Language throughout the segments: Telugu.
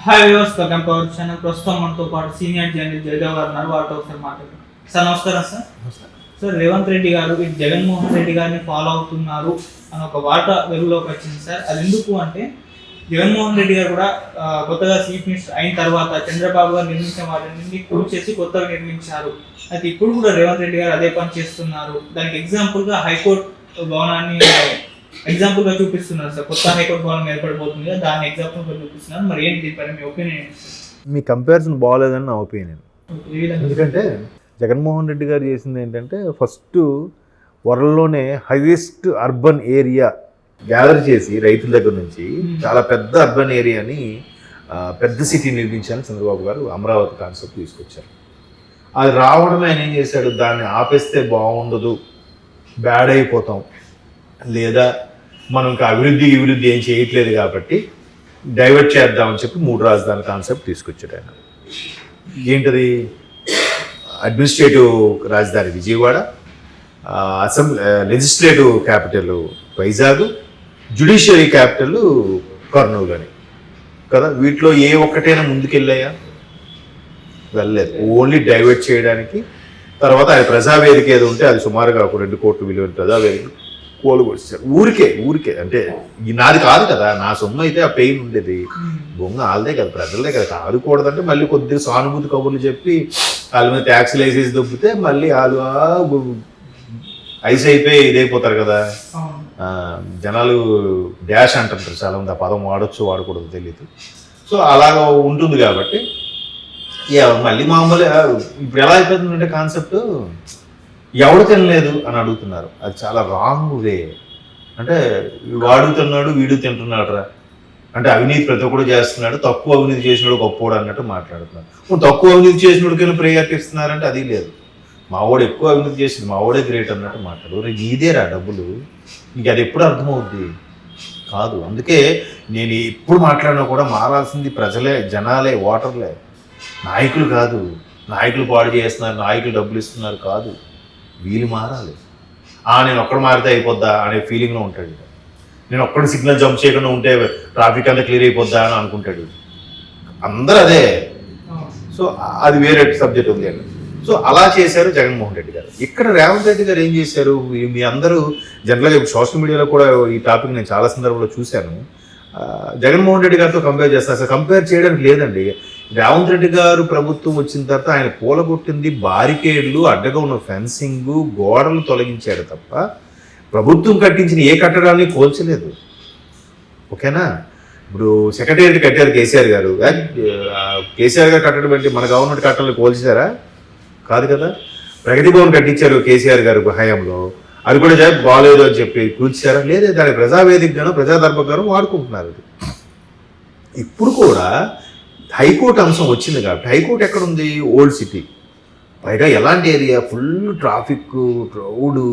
Hi viewers, welcome to our channel. ప్రస్తుతం మనతో పాటు సీనియర్ జర్నలిస్ట్ జయదేవ్ గారు ఉన్నారు. వారితో ఒకసారి మాట్లాడదాం. సార్ నమస్కారం. సార్ రేవంత్ రెడ్డి గారు ఈ జగన్మోహన్ రెడ్డి గారిని ఫాలో అవుతున్నారు అని ఒక వార్త వెలుగులోకి వచ్చింది సార్. అది ఎందుకు అంటే జగన్మోహన్ రెడ్డి గారు కూడా కొత్తగా చీఫ్ మినిస్టర్ అయిన తర్వాత చంద్రబాబు గారు నిర్మించిన వాటిని కూల్ చేసి కొత్తగా నిర్మించారు. అయితే ఇప్పుడు కూడా రేవంత్ రెడ్డి గారు అదే పని చేస్తున్నారు. దానికి ఎగ్జాంపుల్గా హైకోర్టు భవనాన్ని ఎగ్జాంపుల్ గా చూపిస్తున్నారు సార్. కొత్త హైకోర్టు భవనం ఏర్పడిపోతుంది కదా, దాన్ని ఎగ్జాంపుల్ గా చూపిస్తున్నారు. మరి ఏంటి దీనిపైన మీ ఒపీనియన్ ఏంటి సార్? మీ కంపారిజన్ బాగోలేదని నా ఒపీనియన్. ఎందుకంటే జగన్మోహన్ రెడ్డి గారు చేసింది ఏంటంటే ఫస్ట్ వరల్డ్లోనే హైయెస్ట్ అర్బన్ ఏరియా గ్యాదర్ చేసి రైతుల దగ్గర నుంచి చాలా పెద్ద అర్బన్ ఏరియాని పెద్ద సిటీ నిర్మించాలని చంద్రబాబు గారు అమరావతి కాన్సెప్ట్ తీసుకొచ్చారు. అది రావడమే ఆయన ఏం చేశాడు, దాన్ని ఆపేస్తే బాగుండదు, బ్యాడ్ అయిపోతాం, లేదా మనం ఇంకా అభివృద్ధి ఏం చేయట్లేదు కాబట్టి డైవర్ట్ చేద్దామని చెప్పి 3 రాజధాని కాన్సెప్ట్ తీసుకొచ్చాడు ఆయన. ఏంటది? అడ్మినిస్ట్రేటివ్ రాజధాని Vijayawada, legislative capital Vizag, judiciary capital Kurnool అని కదా. వీటిలో ఏ ఒక్కటైనా ముందుకెళ్ళాయా? వెళ్ళలేదు. ఓన్లీ డైవర్ట్ చేయడానికి. తర్వాత ఆయన ప్రజావేదిక ఏదో ఉంటే అది సుమారుగా ఒక 2 కోట్ల విలువైన ప్రజావేదిక కోలుకొచ్చారు. ఊరికే అంటే నాది కాదు కదా, నా సొమ్ము అయితే ఆ పెయిన్ ఉండేది, బొంగ వాళ్ళదే కదా, ప్రజలదే కదా, కాదుకూడదంటే మళ్ళీ కొద్దిగా సానుభూతి కబుర్లు చెప్పి వాళ్ళ మీద ట్యాక్స్లు వేసేసి దొబ్బితే మళ్ళీ వాళ్ళు ఐస్ అయిపోయి ఇదైపోతారు కదా. జనాలు డాష్ అంటుంటారు చాలా మంది, ఆ పదం వాడచ్చు వాడకూడదు తెలియదు. సో అలాగ ఉంటుంది కాబట్టి మళ్ళీ మామూలు ఇప్పుడు ఎలా అయిపోతుందంటే కాన్సెప్ట్ ఎవడు తినలేదు అని అడుగుతున్నారు. అది చాలా రాంగ్ వే. అంటే వాడు తిన్నాడు వీడు తింటున్నాడు రా అంటే అవినీతి ప్రతి ఒక్కడు చేస్తున్నాడు, తక్కువ అవినీతి చేసినాడు గొప్పోడు అన్నట్టు మాట్లాడుతున్నారు. ఇప్పుడు తక్కువ అవినీతి చేసినోడికైనా ప్రయారిటీ ఇస్తున్నారంటే అది లేదు. మావాడు ఎక్కువ అవినీతి చేసింది, మావాడే గ్రేట్ అన్నట్టు మాట్లాడు. నీదేరా డబ్బులు, నీకు అది ఎప్పుడు అర్థమవుద్ది కాదు. అందుకే నేను ఎప్పుడు మాట్లాడినా కూడా మారాల్సింది ప్రజలే, జనాలే, ఓటర్లే, నాయకులు కాదు. నాయకులు పాడు చేస్తున్నారు, నాయకులు డబ్బులు ఇస్తున్నారు కాదు, వీళ్ళు మారాలి. నేను ఒక్కడ మారితే అయిపోద్దా అనే ఫీలింగ్లో ఉంటాడు. నేను ఒక్కడి సిగ్నల్ జంప్ చేయకుండా ఉంటే ట్రాఫిక్ అంతా క్లియర్ అయిపోద్దా అని అనుకుంటాడు. అందరూ అదే. సో అది వేరే సబ్జెక్ట్ ఉంది అండి. సో అలా చేశారు జగన్మోహన్ రెడ్డి గారు. ఇక్కడ రేవంత్ రెడ్డి గారు ఏం చేశారు? మీ అందరూ జనరల్గా సోషల్ మీడియాలో కూడా ఈ టాపిక్ నేను చాలా సందర్భంలో చూశాను. జగన్మోహన్ రెడ్డి గారితో కంపేర్ చేస్తారు. అసలు కంపేర్ చేయడానికి లేదండి. రేవంత్ రెడ్డి గారు ప్రభుత్వం వచ్చిన తర్వాత ఆయన కూలగొట్టింది బారికేడ్లు, అడ్డగా ఉన్న ఫెన్సింగ్, గోడలు తొలగించాడు తప్ప ప్రభుత్వం కట్టించిన ఏ కట్టడాన్ని కోల్చలేదు. ఓకేనా? ఇప్పుడు సెక్రటేరియట్ కట్టారు కేసీఆర్ గారు. కేసీఆర్ గారు కట్టడం అంటే మన గవర్నమెంట్ కట్టాలని కోల్చారా? కాదు కదా. ప్రగతి భవన్ కట్టించారు కేసీఆర్ గారు హయాంలో, అది కూడా బాగాలేదు అని చెప్పి కూల్చారా? లేదే. దాని ప్రజావేదికగాను ప్రజాదర్భగాను వాడుకుంటున్నారు. ఇప్పుడు కూడా హైకోర్టు అంశం వచ్చింది కాబట్టి, హైకోర్టు ఎక్కడుంది? Old city. పైగా ఎలాంటి ఏరియా? Full traffic, road.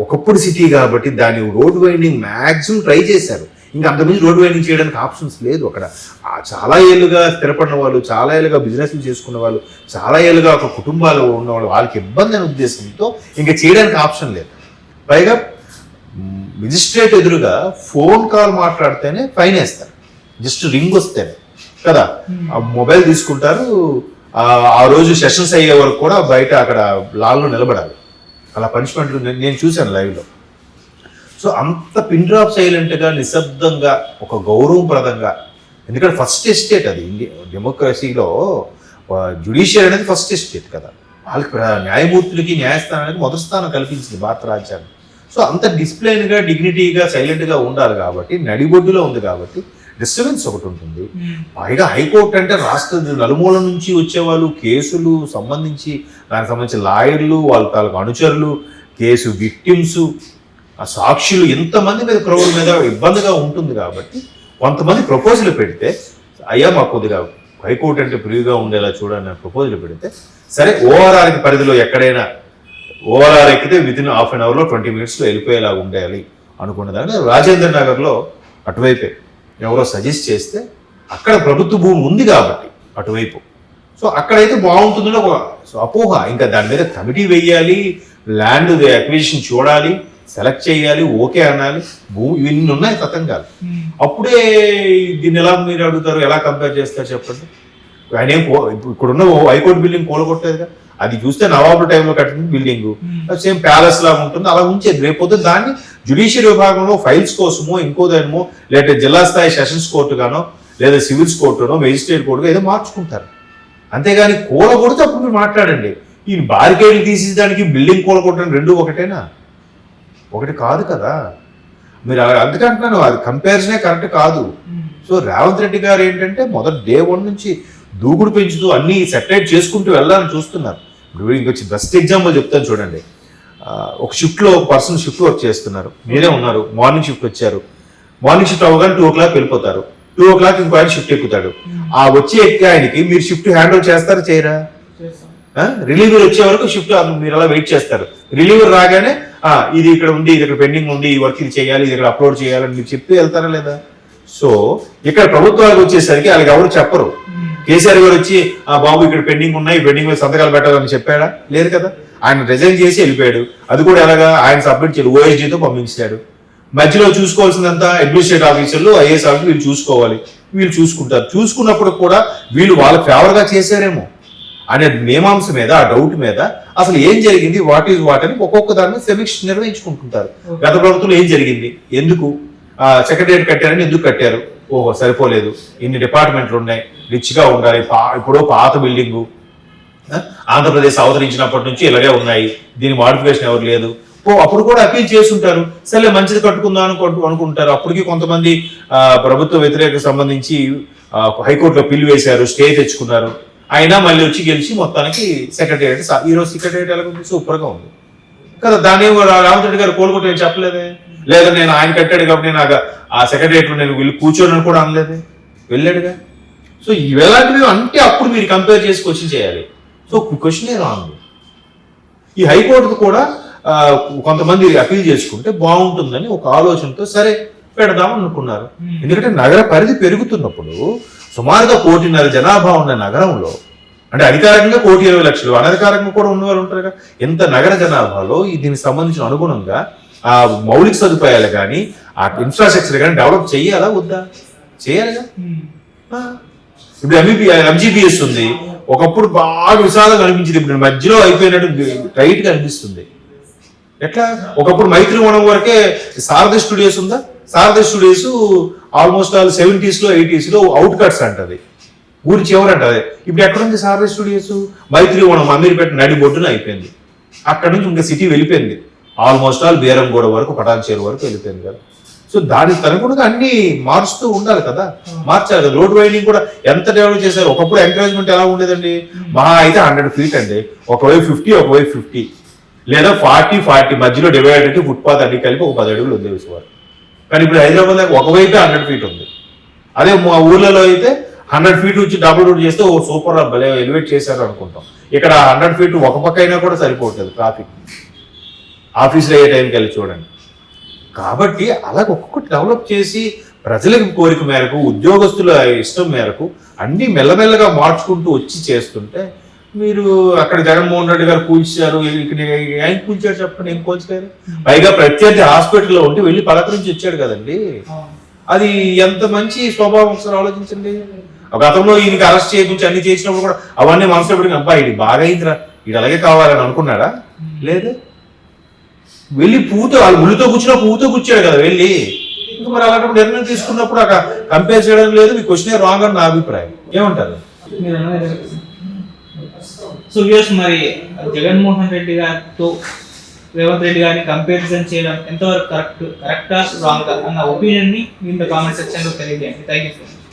ఒకప్పుడు సిటీ కాబట్టి దాన్ని రోడ్ వైండింగ్ మ్యాక్సిమం ట్రై చేశారు. ఇంకా అంతకుమించి రోడ్ వైండింగ్ చేయడానికి ఆప్షన్స్ లేదు అక్కడ. చాలా ఏళ్ళుగా స్థిరపడిన వాళ్ళు, చాలా ఏళ్ళుగా బిజినెస్లు చేసుకున్న వాళ్ళు, చాలా ఏళ్ళుగా ఒక కుటుంబాలు ఉన్నవాళ్ళు, వాళ్ళకి ఇబ్బంది అనే ఉద్దేశంతో ఇంకా చేయడానికి ఆప్షన్ లేదు. పైగా మెజిస్ట్రేట్ ఎదురుగా ఫోన్ కాల్ మాట్లాడితేనే ఫైన్ వేస్తారు, జస్ట్ రింగ్ వస్తేనే కదా. మొబైల్ తీసుకుంటారు. ఆ రోజు సెషన్స్ అయ్యే వరకు కూడా బయట అక్కడ లాల్లో నిలబడాలి. అలా పనిష్మెంట్లు నేను చూశాను లైవ్లో. సో అంత పిన్ డ్రాప్ సైలెంట్గా, నిశ్శబ్దంగా, ఒక గౌరవప్రదంగా. ఎందుకంటే ఫస్ట్ ఎస్టేట్ అది. ఇండియా డెమోక్రసీలో జ్యుడిషియరీ అనేది ఫస్ట్ ఎస్టేట్ కదా. వాళ్ళకి న్యాయమూర్తులకి న్యాయస్థానానికి మొదటి స్థానం కల్పించింది భారత రాజ్యాంగం. సో అంత డిసిప్లైన్గా, డిగ్నిటీగా, సైలెంట్గా ఉండాలి కాబట్టి, నడిబొడ్డులో ఉంది కాబట్టి డిస్టర్బెన్స్ ఒకటి ఉంటుంది. పైగా హైకోర్టు అంటే రాష్ట్ర నలుమూల నుంచి వచ్చేవాళ్ళు, కేసులు సంబంధించి దానికి సంబంధించిన లాయర్లు, వాళ్ళ తాలూకు అనుచరులు, కేసు విక్టిమ్స్, ఆ సాక్షులు, ఎంతమంది మీద క్రౌడ్ మీద ఇబ్బందిగా ఉంటుంది కాబట్టి కొంతమంది ప్రపోజల్ పెడితే, అయ్యా మాకు కొద్దిగా హైకోర్టు అంటే ప్రియుగా ఉండేలా చూడని ప్రపోజల్ పెడితే, సరే ఓఆర్ఆర్కి పరిధిలో ఎక్కడైనా ఓఆర్ఆర్ ఎక్కితే వితిన్ హాఫ్ అన్ అవర్లో 20 మినిట్స్లో వెళ్ళిపోయేలా ఉండాలి అనుకున్నదాన్ని రాజేంద్ర నగర్లో అటువైపే ఎవరో సజెస్ట్ చేస్తే, అక్కడ ప్రభుత్వ భూమి ఉంది కాబట్టి అటువైపు, సో అక్కడైతే బాగుంటుందని ఒక అపోహ. ఇంకా దాని మీద కమిటీ వేయాలి, ల్యాండ్ అక్విజిషన్ చూడాలి, సెలెక్ట్ చేయాలి, ఓకే అనాలి, ఇవన్నీ ఉన్నాయి తతంగాలు. అప్పుడే దీన్ని ఎలా మీరు అడుగుతారు, ఎలా కంపేర్ చేస్తారు చెప్పండి. ఆయన ఏం ఇక్కడున్న హైకోర్టు బిల్డింగ్ కూలగొట్టేదిగా, అది చూస్తే నవాబు టైంలో కట్టిన బిల్డింగ్ సేమ్ ప్యాలెస్ లాగా ఉంటుంది, అలా ఉంచేది. రేపొద్దు దాన్ని జ్యుడిషియల్ విభాగంలో ఫైల్స్ కోసమో ఇంకో దానిమో, లేకపోతే జిల్లా స్థాయి సెషన్స్ కోర్టు గానో లేదా సివిల్స్ కోర్టునో మెజిస్ట్రేట్ కోర్టుగా ఏదో మార్చుకుంటారు. అంతేగాని కూలగొడితే అప్పుడు మీరు మాట్లాడండి. ఈ బారికేడ్లు తీసేదానికి బిల్డింగ్ కూలగొట్టడం రెండు ఒకటేనా? ఒకటి కాదు కదా. మీరు అందుకంటున్నాను, అది కంపారిజనే కరెక్ట్ కాదు. సో రేవంత్ రెడ్డి గారు ఏంటంటే మొదటి డే 1 నుంచి దూకుడు పెంచుతూ అన్ని సెటరేట్ చేసుకుంటూ వెళ్ళాలని చూస్తున్నారు. ఇప్పుడు ఇంకొచ్చి బెస్ట్ ఎగ్జాంపుల్ చెప్తాను చూడండి. ఒక షిఫ్ట్లో ఒక పర్సన్ షిఫ్ట్ వర్క్ చేస్తున్నారు, మీరే ఉన్నారు, మార్నింగ్ షిఫ్ట్ వచ్చారు. మార్నింగ్ షిఫ్ట్ అవ్వగానే 2 o'clock వెళ్ళిపోతారు. 2 o'clock ఇంకో ఆయన షిఫ్ట్ ఎక్కుతాడు. ఆ వచ్చే ఎక్కే ఆయనకి మీరు షిఫ్ట్ హ్యాండ్ ఓవర్ చేస్తారా చేయరా? రిలీవర్ వచ్చే వరకు షిఫ్ట్ మీరు అలా వెయిట్ చేస్తారు. రిలీవర్ రాగానే ఇది ఇక్కడ ఉంది, ఇది ఇక్కడ పెండింగ్ ఉంది, ఈ వర్క్ ఇది చేయాలి, ఇది ఇక్కడ అప్లోడ్ చేయాలని మీరు చెప్పి వెళ్తారా లేదా? సో ఇక్కడ ప్రభుత్వాలకు వచ్చేసరికి వాళ్ళకి ఎవరు చెప్పరు. కేసీఆర్ గారు వచ్చి బాబు ఇక్కడ పెండింగ్ ఉన్నాయి, పెండింగ్ మీద సంతకాలు పెట్టాలని చెప్పాడా? లేదు కదా. ఆయన రిజైన్ చేసి వెళ్ళిపోయాడు. అది కూడా ఎలాగా, ఆయన సబ్మిట్ చేయాలి, ఓఎస్డీతో పంపించాడు. మధ్యలో చూసుకోవాల్సిందంతా అడ్మినిస్ట్రేటివ్ ఆఫీసర్లు, ఐఏఎస్ ఆఫీసర్లు వీళ్ళు చూసుకోవాలి. వీళ్ళు చూసుకుంటారు. చూసుకున్నప్పుడు కూడా వీళ్ళు వాళ్ళ ఫేవర్గా చేశారేమో అనే మీమాంస మీద, ఆ డౌట్ మీద అసలు ఏం జరిగింది, వాట్ ఈజ్ వాట్ అని ఒక్కొక్క దాన్ని సమీక్ష నిర్వహించుకుంటుంటారు. గత ప్రభుత్వంలో ఏం జరిగింది, ఎందుకు సెక్రటరియట్ కట్టారని ఎందుకు కట్టారు, ఓహో సరిపోలేదు, ఇన్ని డిపార్ట్మెంట్లు ఉన్నాయి, రిచ్గా ఉండాలి, ఇప్పుడు పాత బిల్డింగు ఆంధ్రప్రదేశ్ అవతరించినప్పటి నుంచి ఇలాగే ఉన్నాయి, దీని మాడిఫికేషన్ ఎవరు లేదు, అప్పుడు కూడా అప్పీల్ చేస్తుంటారు. సరే మంచిది కట్టుకుందాం అనుకుంటారు. అప్పటికి కొంతమంది ప్రభుత్వ వ్యతిరేక సంబంధించి హైకోర్టులో పిల్లు వేశారు, స్టే తెచ్చుకున్నారు. అయినా మళ్ళీ వచ్చి గెలిచి మొత్తానికి సెక్రటరియట్, ఈరోజు సెక్రటరియట్ ఎలా ఉంది, సూపర్గా ఉంది కదా. దాని రేవంత్ రెడ్డి గారు కోలుకుంటే ఏం చెప్పలేదే, లేదా నేను ఆయన కట్టాడు కాబట్టి నేను ఆ సెక్రటరియట్లో నేను వీళ్ళు కూర్చోని కూడా అనలేదే, వెళ్ళాడుగా. సో ఇలాంటివి అంటే అప్పుడు మీరు కంపేర్ చేసి క్వశ్చన్ చేయాలి. సో క్వశ్చనే రాంగ్. ఈ హైకోర్టు కూడా కొంతమంది అపీల్ చేసుకుంటే బాగుంటుందని ఒక ఆలోచనతో సరే పెడదాం అనుకున్నారు. ఎందుకంటే నగర పరిధి పెరుగుతున్నప్పుడు సుమారుగా 1.5 కోటి జనాభా ఉన్న నగరంలో, అంటే అధికారికంగా 1,20,00,000, అనధికారికంగా కూడా ఉన్నవారు ఉంటారు. ఎంత నగర జనాభాలో దీనికి సంబంధించిన అనుగుణంగా ఆ మౌలిక సదుపాయాలు కానీ ఆ ఇన్ఫ్రాస్ట్రక్చర్ కానీ డెవలప్ చేయాలా వద్దా? చేయాలిగా. ఇప్పుడు ఎంజీబీఎస్ ఉంది, ఒకప్పుడు బాగా విశాలంగా అనిపించింది, ఇప్పుడు మధ్యలో అయిపోయినట్టు టైట్గా అనిపిస్తుంది. ఎట్లా? ఒకప్పుడు మైత్రివనం వరకే శారద స్టూడియోస్ ఉందా? Sharada studios almost all 70s లో 80s లో అవుట్ కట్స్ అంటది, ఊరి చివరంటది. ఇప్పుడు ఎక్కడుంది శారద స్టూడియోస్? మైత్రివనం అమీర్పేట నడి బొడ్డున అయిపోయింది. అక్కడ నుంచి ఇంకా సిటీ వెళ్ళిపోయింది, ఆల్మోస్ట్ ఆల్ బేరంగూడ వరకు, పటాన్చేరు వరకు వెళ్ళిపోయింది కదా. సో దానికి తనకుండా అన్ని మారుస్తూ ఉండాలి కదా, మార్చాలి కదా. రోడ్ వైడింగ్ కూడా ఎంత డెవలప్ చేశారు. ఒకప్పుడు ఎంకరేజ్మెంట్ ఎలా ఉండేదండి, మహా అయితే 100 feet అండి, ఒకవైపు 50, ఒకవైపు 50, లేదా 40 మధ్యలో డివైడ్ అంటే ఫుట్పాత్ అన్ని కలిపి ఒక 10 అడుగులు వదిలేసేవారు. కానీ ఇప్పుడు హైదరాబాద్ ఒకవైపే 100 feet ఉంది. అదే మా ఊర్లలో అయితే 100 feet వచ్చి డబుల్ రోడ్ చేస్తే ఓ సూపర్ భలే ఎలివేట్ చేశారు అనుకుంటాం. ఇక్కడ 100 feet ఒక పక్క అయినా కూడా సరిపోతుంది ట్రాఫిక్, ఆఫీసులో అయ్యే టైంకి వెళ్ళి చూడండి. కాబట్టి అలాగ ఒక్కొక్కటి డెవలప్ చేసి ప్రజలకు కోరిక మేరకు, ఉద్యోగస్తుల ఇష్టం మేరకు అన్ని మెల్లమెల్లగా మార్చుకుంటూ వచ్చి చేస్తుంటే, మీరు అక్కడ జగన్మోహన్ రెడ్డి గారు కూల్చారు, ఇక్కడ ఆయన కూల్చారు చెప్పండి, ఏం కూల్చలేరు. పైగా ప్రత్యర్థి హాస్పిటల్లో ఉంటే వెళ్ళి పలకరించి వచ్చాడు కదండి. అది ఎంత మంచి స్వభావం ఒకసారి ఆలోచించండి. గతంలో ఈయనకి అరెస్ట్ చేయించి అన్ని చేసినప్పుడు కూడా అవన్నీ మనసులో పెట్టుకుని అబ్బా ఇది బాగా అయిందిరా, ఇది అలాగే కావాలని అనుకున్నాడా? లేదు. వెళ్ళి పువ్వుతో, వాళ్ళు ముళ్ళుతో కూర్చున్నా పువ్వుతో కూర్చాడు కదా వెళ్ళి. ఇంకా మరి అలాంటప్పుడు నిర్ణయం తీసుకున్నప్పుడు అక్కడ కంపేర్ చేయడం లేదు. మీ క్వశ్చనే రాంగ్ అని నా అభిప్రాయం. ఏమంటారు? సో వ్యూస్, మరి జగన్మోహన్ రెడ్డి గారితో రేవంత్ రెడ్డి గారిని కంపారిజన్ చేయడం ఎంతవరకు కరెక్టా రాంగ్ అన్న ఒపీనియన్ ని మీ కామెంట్ సెక్షన్ లో తెలియజేయండి. Thank you.